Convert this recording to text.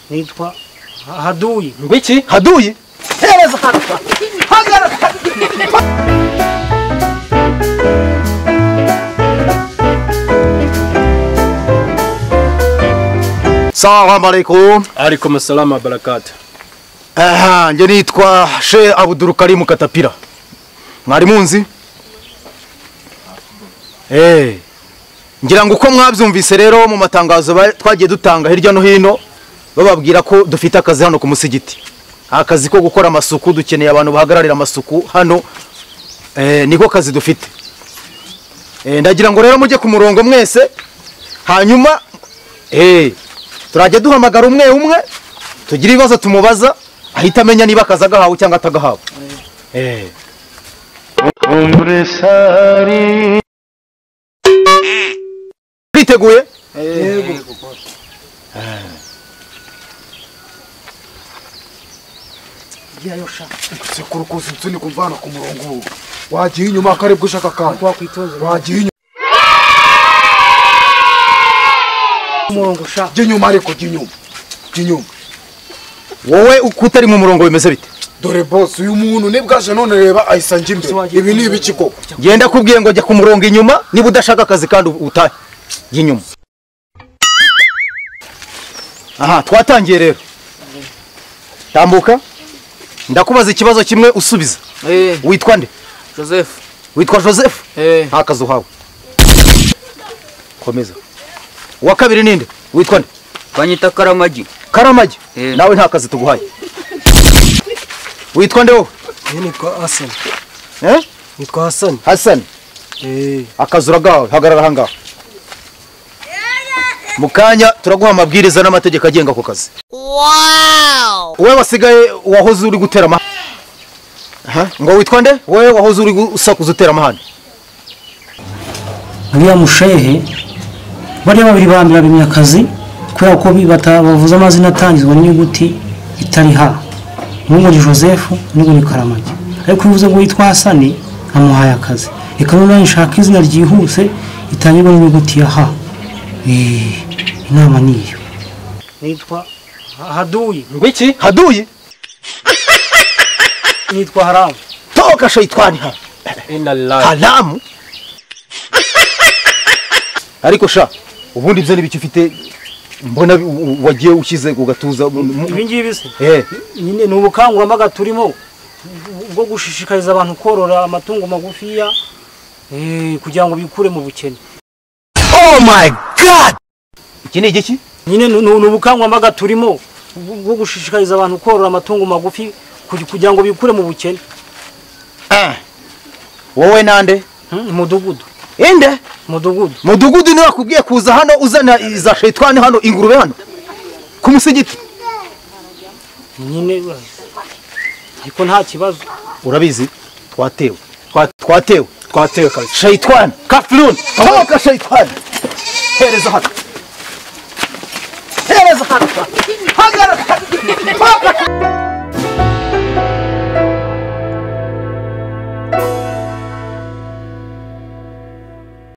Nitwa Haduyi. Ngwiki? Haduyi? Hereza hano. Hagara. Assalamu alaikum. Alaikum assalam wa barakatuh. Nje nitwa Sheikh Abdul Karim Katapira. Mwari munzi? Ngira ngo uko mwabyumvise rero mu matangazo twagiye dutanga hirya no hino bababwira ko dufite akazi hano ku musigiti. Akazi ko gukora amasuku, dukeneye abantu bahagararira amasuku hano, niko kazi dufite. Ndagira ngo rero mujye ku murongo mwese, hanyuma turajya duhamagara umwe umwe tugira ibibazo tumubaza ahita amenya niba akazi agahawe cyangwa atagahawe. Twiteguye? Yego. Yayosha. Sekuru ko nsuni kumvana ku murongo. Wagiye inyuma akaribwo ushaka kandi. Wakwitoza. Wagiye inyuma. Umurongo sha. Ginyuma ariko ginyuma. Ginyuma. Wowe ukutari mu murongo bimeze bite? Dore boss uyu muntu nibwaje none reba ayisanje imbere. Ibi ni ibiki koko? Genda kubwiye ngo jya ku murongo inyuma niba udashaka akazi kandi utahe. Ginyuma. Aha, twatangiye rero. Tambuka. Ndakubaza ikibazo kimwe usubiza. Witwa nde? Joseph. Witwa Joseph? Nta kazi uhawe. Komeza. Wa kabiri ninde? Witwa nde? Banyita Karamagi. Karamagi? Nawe nta kazi tuguhaye. Witwa nde wowe? Nitwa Hassan. Nitwa Hassan. Hassan. Akazi uragahawe, hagarara hangaha. Mukanya turaguha amabwiriza n'amategeko agenga ako kazi. Wow! Wewe wasigaye wahoze uri gutera amahane. Ngo witwa nde? Wewe wahoze uri gusakuza utera amahane. Uriya mushehe bari babiri bambira bimyakazi kubera ko batabavuza amazina atangizwa n'inyuguti itari ha. Muri Joseph n'ubu ni Karamagi. Ariko bivuze ngo yitwa Hassan amuhaye akazi. Reka none nshaka izina ryihuse itangirwa n'inyuguti ya ha. Inama niyo. Nitwa Haduyi. Ngwiki? Haduyi? Nitwa Haramu. Toka shaitani ha. Inna lillahi. Haramu? Ariko sha, ubundi byo nibiki ufite mbona wagiye ukize kugatuza. Ibi ngibi se? Nyine n'ubukangurambaga turimo bwo gushishikariza abantu korora amatungo magufiya kugira ngo bikure mu bukene. Oh my god! Iki ni igiki? Nyine n'ubukangurambaga turimo bwo gushishikariza abantu korora amatungo magufi kugira ngo bikure mu bukene. Wowe nande? Mudugudu. Inde? Mudugudu. Mudugudu niwe akubwiye kuza hano uzana iza shaitani hano ingurube hano ku musigiti. Nyine ariko nta kibazo. Urabizi twatewe. Twatewe kazi. Shaitani, kafirun. Toka shaitani. Hereza hano. Hagara.